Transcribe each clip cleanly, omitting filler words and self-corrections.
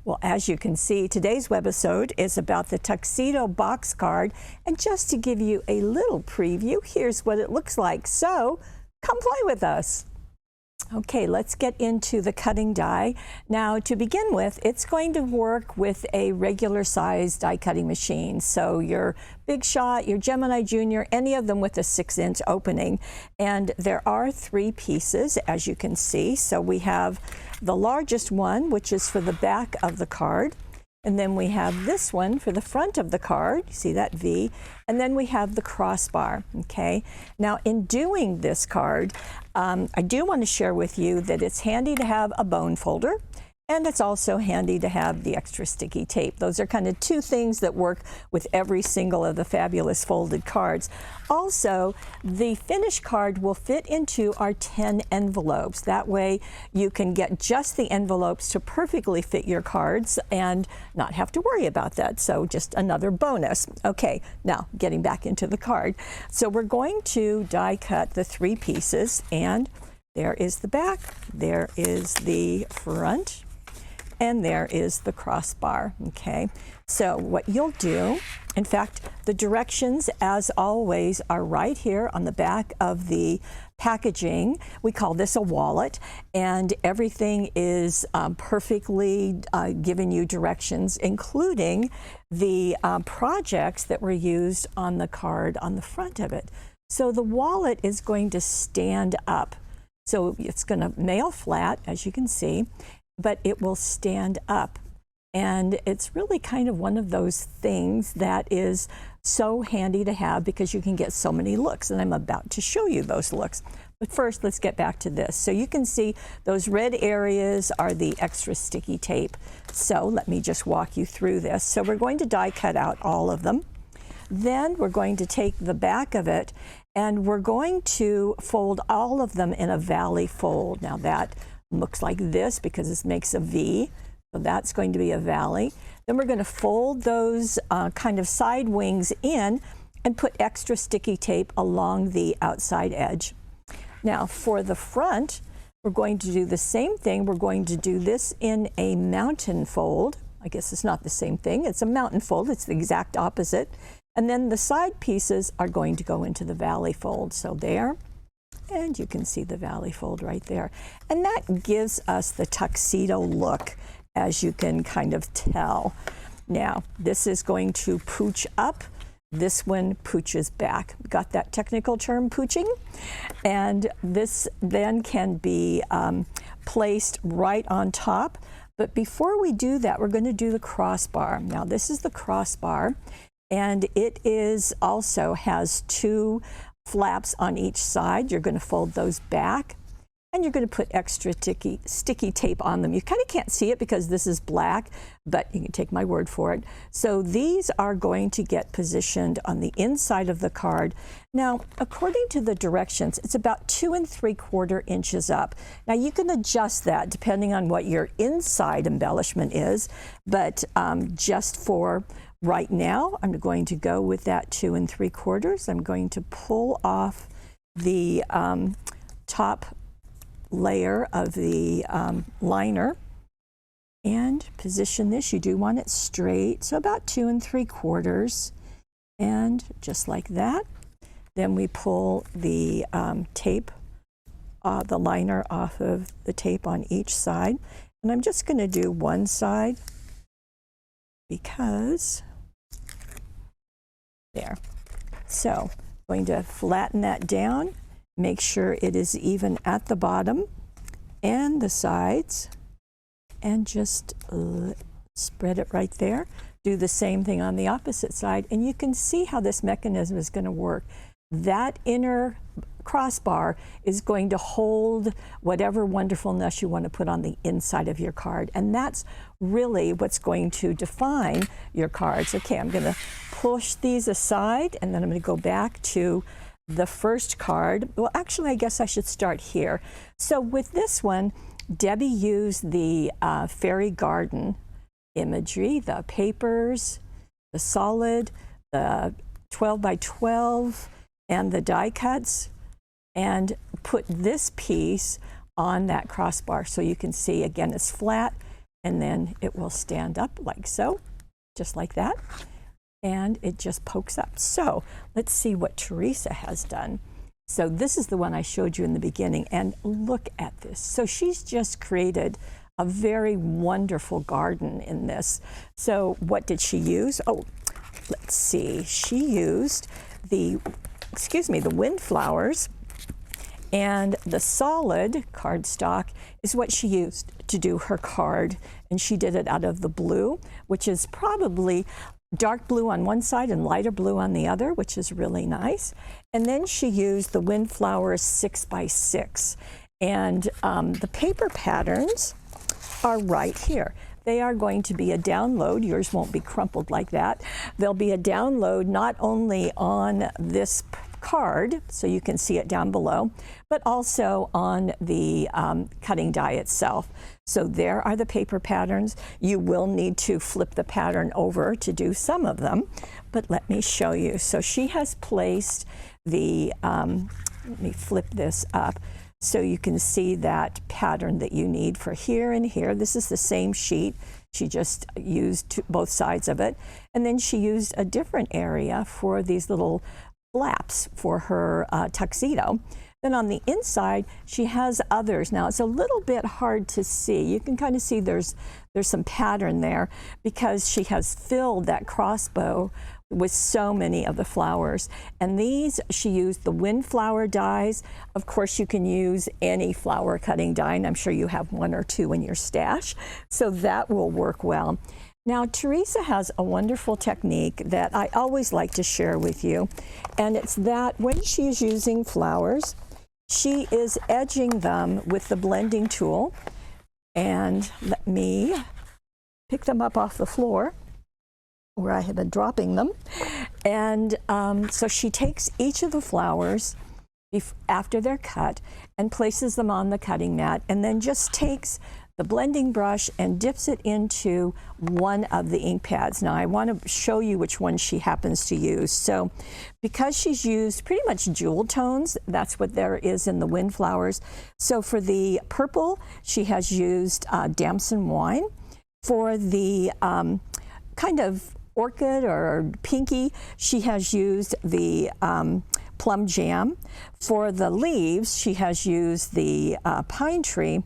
Well, as you can see, today's webisode is about the Tuxedo box card. And just to give you a little preview, here's what it looks like. So come play with us. Okay, let's get into the cutting die. Now, to begin with, it's going to work with a regular size die cutting machine. So your Big Shot, your Gemini Junior, any of them with a 6-inch opening. And there are 3 pieces, as you can see. So we have the largest one, which is for the back of the card. And then we have this one for the front of the card. You see that V. And then we have the crossbar, okay? Now, in doing this card, I do want to share with you that it's handy to have a bone folder, and it's also handy to have the extra sticky tape. Those are kind of 2 things that work with every single of the fabulous folded cards. Also, the finished card will fit into our 10 envelopes. That way you can get just the envelopes to perfectly fit your cards and not have to worry about that. So just another bonus. Okay, now getting back into the card. So we're going to die cut the 3 pieces, and there is the back, there is the front, and there is the crossbar, okay? So what you'll do, in fact, the directions, as always, are right here on the back of the packaging. We call this a wallet, and everything is perfectly giving you directions, including the projects that were used on the card on the front of it. So the wallet is going to stand up. So it's going to mail flat, as you can see, but it will stand up. And it's really kind of one of those things that is so handy to have because you can get so many looks, and I'm about to show you those looks. But first, let's get back to this. So you can see those red areas are the extra sticky tape. So let me just walk you through this. So we're going to die cut out all of them. Then we're going to take the back of it, and we're going to fold all of them in a valley fold. Now that looks like this because this makes a V, so that's going to be a valley. Then we're going to fold those kind of side wings in and put extra sticky tape along the outside edge. Now for the front, we're going to do the same thing. We're going to do this in a mountain fold. I guess it's not the same thing. It's a mountain fold. It's the exact opposite. And then the side pieces are going to go into the valley fold. So there. And you can see the valley fold right there. And that gives us the tuxedo look, as you can kind of tell. Now, this is going to pooch up. This one pooches back. Got that technical term, pooching? And this then can be placed right on top. But before we do that, we're going to do the crossbar. Now, this is the crossbar, and it is also has 2 flaps on each side. You're going to fold those back, and you're going to put extra sticky tape on them. You kind of can't see it because this is black, but you can take my word for it. So these are going to get positioned on the inside of the card. Now, according to the directions, it's about 2 3/4 inches up. Now you can adjust that depending on what your inside embellishment is, but just for right now, I'm going to go with that 2 3/4. I'm going to pull off the top layer of the liner and position this. You do want it straight, so about 2 3/4, and just like that. Then we pull the tape, the liner off of the tape on each side, and I'm just going to do one side because there. So I'm going to flatten that down, make sure it is even at the bottom and the sides, and just spread it right there. Do the same thing on the opposite side, and you can see how this mechanism is going to work. That inner crossbar is going to hold whatever wonderfulness you want to put on the inside of your card, and that's really what's going to define your cards. Okay, I'm going to push these aside, and then I'm going to go back to the first card. Well, actually, I guess I should start here. So with this one, Debbie used the fairy garden imagery, the papers, the solid, the 12 by 12, and the die cuts, and put this piece on that crossbar. So you can see, again, it's flat, and then it will stand up like so, just like that, and it just pokes up. So let's see what Teresa has done. So this is the one I showed you in the beginning, and look at this. So she's just created a very wonderful garden in this. So what did she use? Oh, let's see. She used the wind flowers, and the solid cardstock is what she used to do her card. And she did it out of the blue, which is probably dark blue on one side and lighter blue on the other, which is really nice. And then she used the wind flowers 6x6. And the paper patterns are right here. They are going to be a download. Yours won't be crumpled like that. They'll be a download not only on this card, so you can see it down below, but also on the cutting die itself. So there are the paper patterns. You will need to flip the pattern over to do some of them, but let me show you. So she has placed the, let me flip this up so you can see that pattern that you need for here and here. This is the same sheet. She just used both sides of it. And then she used a different area for these little flaps for her tuxedo. Then on the inside, she has others. Now it's a little bit hard to see. You can kind of see there's some pattern there because she has filled that crossbow with so many of the flowers. And these, she used the wind flower dies. Of course, you can use any flower cutting die, and I'm sure you have one or two in your stash, so that will work well. Now, Teresa has a wonderful technique that I always like to share with you, and it's that when she's using flowers, she is edging them with the blending tool. And let me pick them up off the floor where I had been dropping them. And so she takes each of the flowers after they're cut and places them on the cutting mat, and then just takes the blending brush and dips it into one of the ink pads. Now I want to show you which one she happens to use. So because she's used pretty much jewel tones, that's what there is in the wind flowers. So for the purple, she has used damson wine. For the kind of orchid or pinky, she has used the plum jam. For the leaves, she has used the pine tree.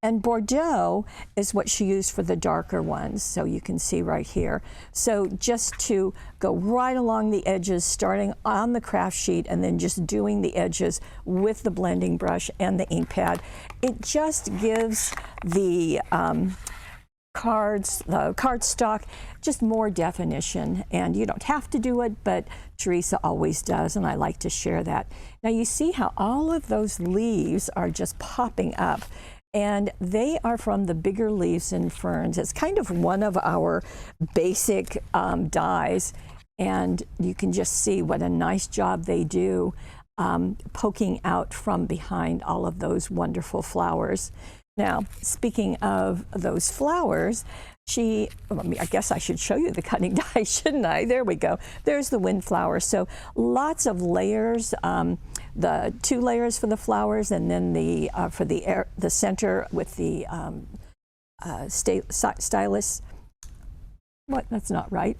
And Bordeaux is what she used for the darker ones, so you can see right here. So just to go right along the edges, starting on the craft sheet and then just doing the edges with the blending brush and the ink pad, it just gives the cardstock just more definition. And you don't have to do it, but Teresa always does, and I like to share that. Now you see how all of those leaves are just popping up. And they are from the bigger leaves and ferns. It's kind of one of our basic dies, and you can just see what a nice job they do poking out from behind all of those wonderful flowers. Now, speaking of those flowers, I guess I should show you the cutting die, shouldn't I? There we go. There's the wind flower. So lots of layers. The 2 layers for the flowers, and then the for the center with the stylus. What? That's not right.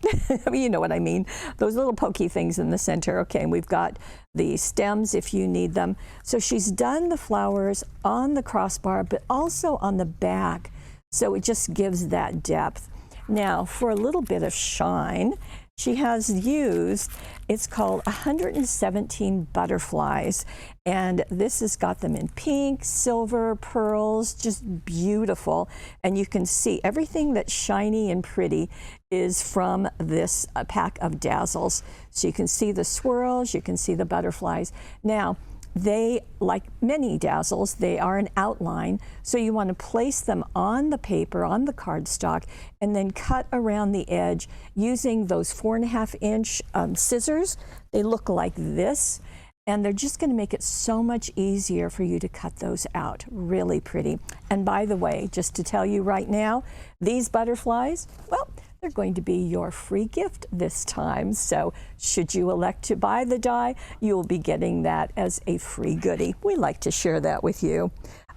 I mean, you know what I mean. Those little pokey things in the center. Okay, and we've got the stems if you need them. So she's done the flowers on the crossbar, but also on the back. So it just gives that depth. Now, for a little bit of shine, she has used, it's called 117 butterflies, and this has got them in pink, silver, pearls, just beautiful. And you can see everything that's shiny and pretty is from this pack of dazzles. So you can see the swirls, you can see the butterflies. Now, they, like many dazzles, they are an outline, so you want to place them on the paper, on the cardstock, and then cut around the edge using those 4.5-inch scissors. They look like this, and they're just going to make it so much easier for you to cut those out. Really pretty. And by the way, just to tell you right now, these butterflies, well, they're going to be your free gift this time. So should you elect to buy the die, you'll be getting that as a free goodie. We like to share that with you.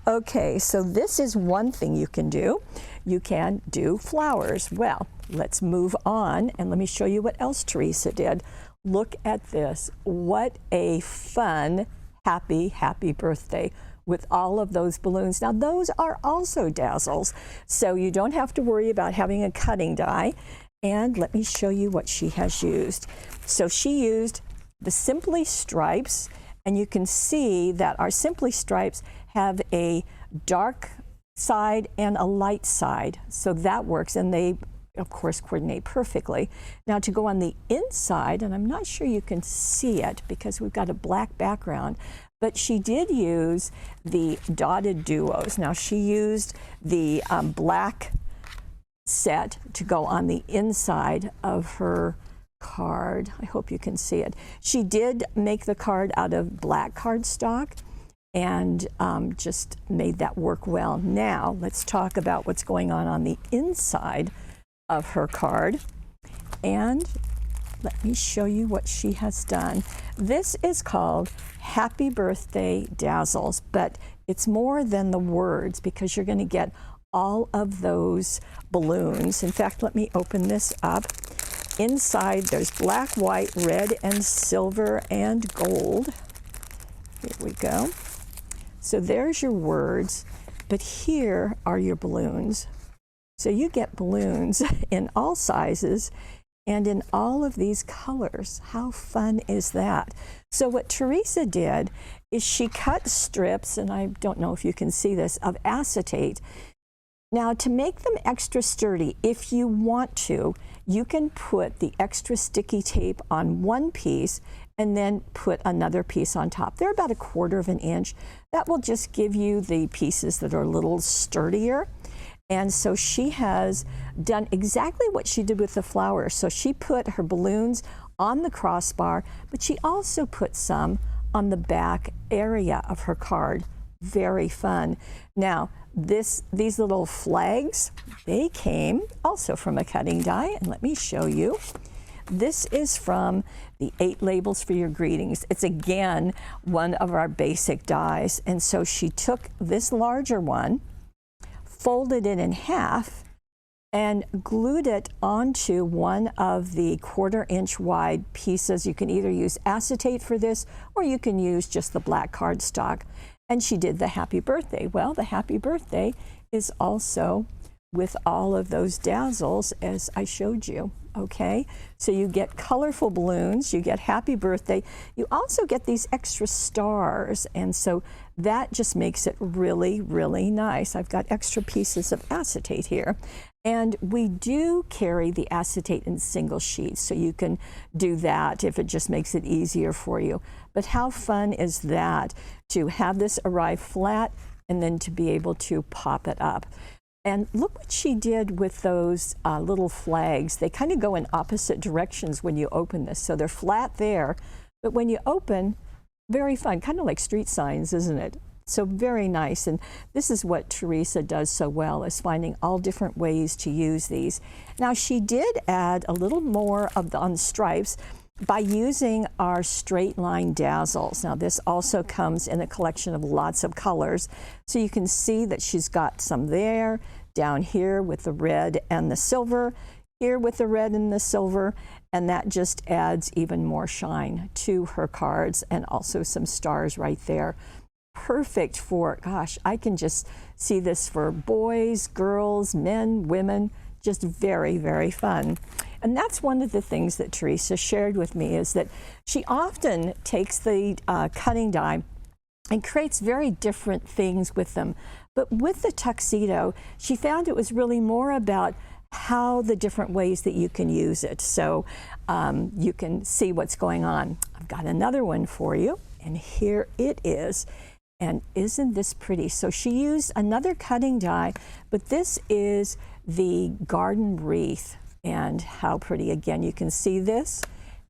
Okay, so this is one thing you can do. You can do flowers. Well, let's move on and let me show you what else Teresa did. Look at this. What a fun, happy birthday with all of those balloons. Now those are also dazzles, so you don't have to worry about having a cutting die. And let me show you what she has used. So she used the Simply Stripes, and you can see that our Simply Stripes have a dark side and a light side, so that works, and they of course coordinate perfectly. Now to go on the inside, and I'm not sure you can see it because we've got a black background, but she did use the dotted duos. Now she used the black set to go on the inside of her card. I hope you can see it. She did make the card out of black cardstock and just made that work well. Now let's talk about what's going on the inside of her card, and let me show you what she has done. This is called Happy Birthday Dazzles, but it's more than the words because you're going to get all of those balloons. In fact, let me open this up. Inside there's black, white, red, and silver, and gold. Here we go. So there's your words, but here are your balloons. So you get balloons in all sizes and in all of these colors. How fun is that? So what Teresa did is she cut strips, and I don't know if you can see this, of acetate. Now to make them extra sturdy, if you want to, you can put the extra sticky tape on one piece and then put another piece on top. They're about 1/4 of an inch. That will just give you the pieces that are a little sturdier. And so she has done exactly what she did with the flowers. So she put her balloons on the crossbar, but she also put some on the back area of her card. Very fun. Now, these little flags, they came also from a cutting die, and let me show you. This is from the 8 Labels for Your Greetings. It's again one of our basic dies, and so she took this larger one, folded it in half, and glued it onto one of the 1/4 inch wide pieces. You can either use acetate for this, or you can use just the black cardstock. And she did the happy birthday. Well, the happy birthday is also with all of those dazzles as I showed you, okay? So you get colorful balloons, you get happy birthday, you also get these extra stars, and so that just makes it really, really nice. I've got extra pieces of acetate here. And we do carry the acetate in single sheets, so you can do that if it just makes it easier for you. But how fun is that to have this arrive flat and then to be able to pop it up? And look what she did with those little flags. They kind of go in opposite directions when you open this. So they're flat there, but when you open, very fun, kind of like street signs, isn't it? So very nice, and this is what Teresa does so well, is finding all different ways to use these. Now she did add a little more of on stripes by using our straight line dazzles. Now this also comes in a collection of lots of colors, so you can see that she's got some there, down here with the red and the silver, here with the red and the silver, and that just adds even more shine to her cards, and also some stars right there. Perfect for, gosh, I can just see this for boys, girls, men, women, just very, very fun. And that's one of the things that Teresa shared with me, is that she often takes the cutting die and creates very different things with them. But with the tuxedo, she found it was really more about how the different ways that you can use it. So you can see what's going on. I've got another one for you, and here it is. And isn't this pretty? So she used another cutting die, but this is the garden wreath, and how pretty. Again, you can see this,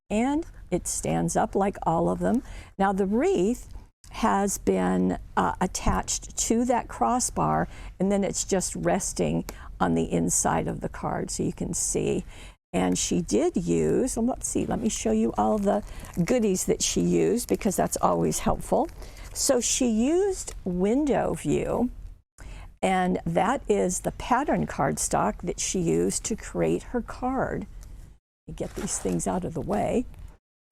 and it stands up like all of them. Now the wreath has been attached to that crossbar, and then it's just resting on the inside of the card, so you can see. And she did use, let's see, let me show you all the goodies that she used, because that's always helpful. So she used window view, and that is the pattern cardstock that she used to create her card. Get these things out of the way.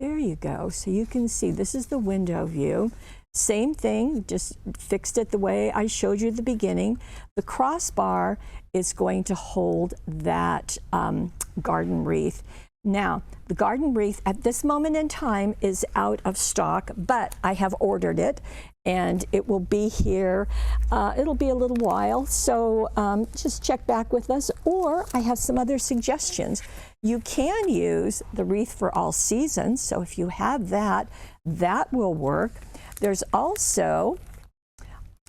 There you go. So you can see this is the window view. Same thing, just fixed it the way I showed you at the beginning. The crossbar is going to hold that garden wreath. Now, the garden wreath at this moment in time is out of stock, but I have ordered it and it will be here. It'll be a little while, so just check back with us, or I have some other suggestions. You can use the wreath for all seasons, so if you have that, that will work. There's also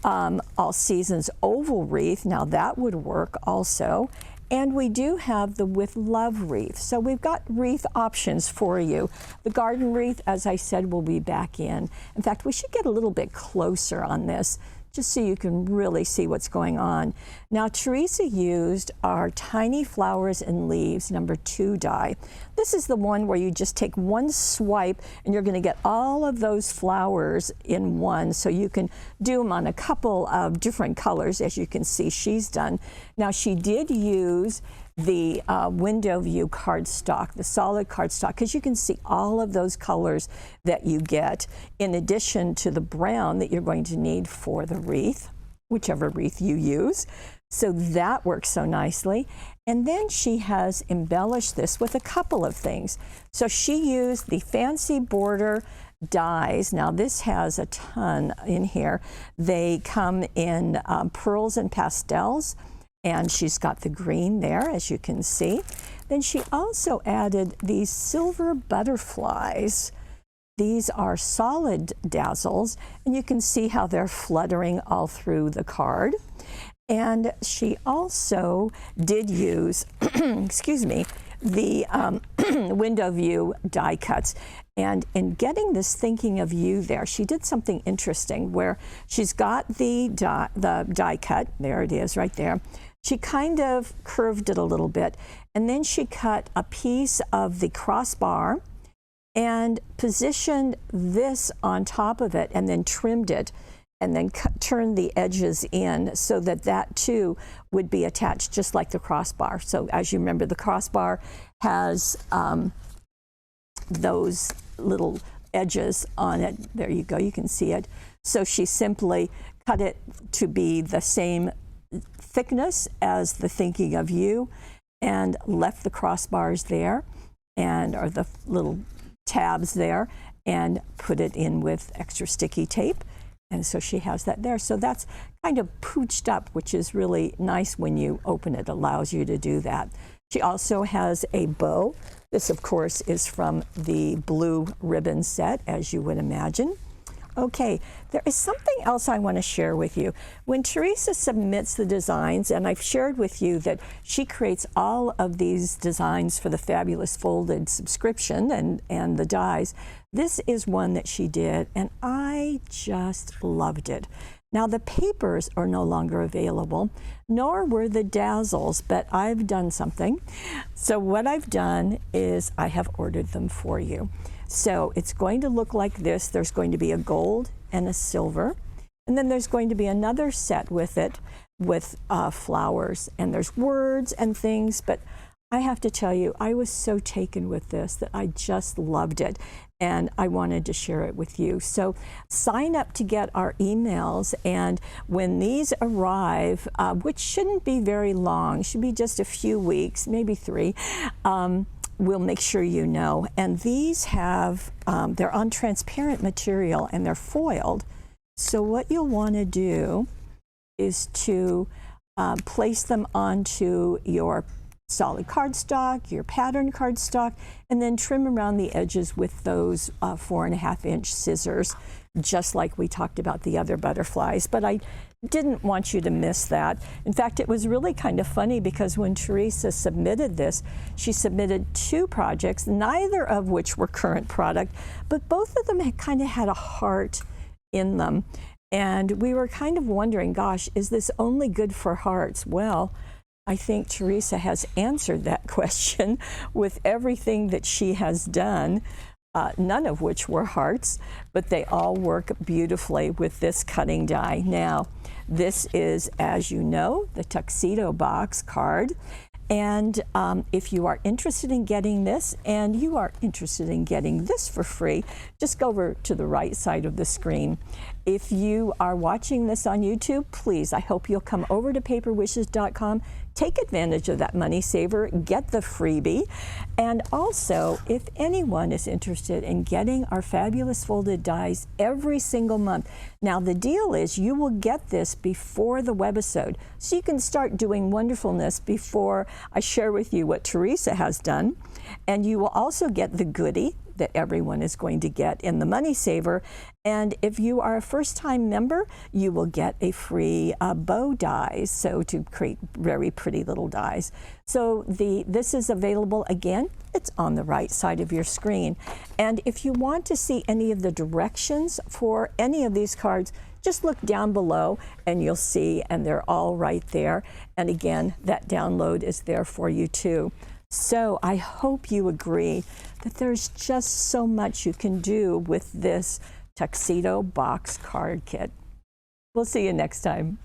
all seasons oval wreath. Now that would work also. And we do have the with love wreath. So we've got wreath options for you. The garden wreath, as I said, will be back in. In fact, we should get a little bit closer on this, just so you can really see what's going on. Now, Teresa used our Tiny Flowers and Leaves #2 die. This is the one where you just take one swipe and you're gonna get all of those flowers in one, so you can do them on a couple of different colors, as you can see she's done. Now, she did use the window view cardstock, the solid cardstock, because you can see all of those colors that you get, in addition to the brown that you're going to need for the wreath, whichever wreath you use. So that works so nicely. And then she has embellished this with a couple of things. So she used the Fancy Border dies. Now this has a ton in here. They come in pearls and pastels. And she's got the green there, as you can see. Then she also added these silver butterflies. These are solid dazzles, and you can see how they're fluttering all through the card. And she also did use, excuse me, the window view die cuts. And in getting this thinking of you there, she did something interesting where she's got the die cut, there it is right there. She kind of curved it a little bit, and then she cut a piece of the crossbar and positioned this on top of it, and then trimmed it, and then turned the edges in so that that too would be attached just like the crossbar. So as you remember, the crossbar has those little edges on it. There you go, you can see it. So she simply cut it to be the same thickness as the thinking of you, and left the crossbars there, and or the little tabs there, and put it in with extra sticky tape. And so she has that there. So that's kind of pooched up, which is really nice when you open it, allows you to do that. She also has a bow. This, of course, is from the blue ribbon set, as you would imagine. Okay, there is something else I want to share with you. When Teresa submits the designs, and I've shared with you that she creates all of these designs for the Fabulous Folded subscription and the dies, this is one that she did, and I just loved it. Now, the papers are no longer available, nor were the dazzles, but I've done something. So what I've done is I have ordered them for you. So it's going to look like this. There's going to be a gold and a silver, and then there's going to be another set with it with flowers, and there's words and things, but I have to tell you, I was so taken with this that I just loved it, and I wanted to share it with you. So sign up to get our emails, and when these arrive, which shouldn't be very long, should be just a few weeks, maybe 3, we'll make sure you know. And these have, they're on transparent material and they're foiled. So what you'll want to do is to place them onto your solid cardstock, your pattern cardstock, and then trim around the edges with those 4.5-inch scissors, just like we talked about the other butterflies. But I didn't want you to miss that. In fact, it was really kind of funny because when Teresa submitted this, she submitted 2 projects, neither of which were current product, but both of them had kind of had a heart in them. And we were kind of wondering, gosh, is this only good for hearts? Well, I think Teresa has answered that question with everything that she has done. none of which were hearts, but they all work beautifully with this cutting die. Now, this is, as you know, the Tuxedo box card. And if you are interested in getting this and you are interested in getting this for free, just go over to the right side of the screen. If you are watching this on YouTube, please, I hope you'll come over to paperwishes.com, take advantage of that money saver, get the freebie. And also, if anyone is interested in getting our fabulous folded dies every single month, now the deal is you will get this before the webisode, so you can start doing wonderfulness before I share with you what Teresa has done. And you will also get the goodie that everyone is going to get in the money saver. And if you are a first-time member, you will get a free bow dies, so to create very pretty little dies. So this is available again. It's on the right side of your screen. And if you want to see any of the directions for any of these cards, just look down below and you'll see, and they're all right there. And again, that download is there for you too. So I hope you agree that there's just so much you can do with this Tuxedo box card kit. We'll see you next time.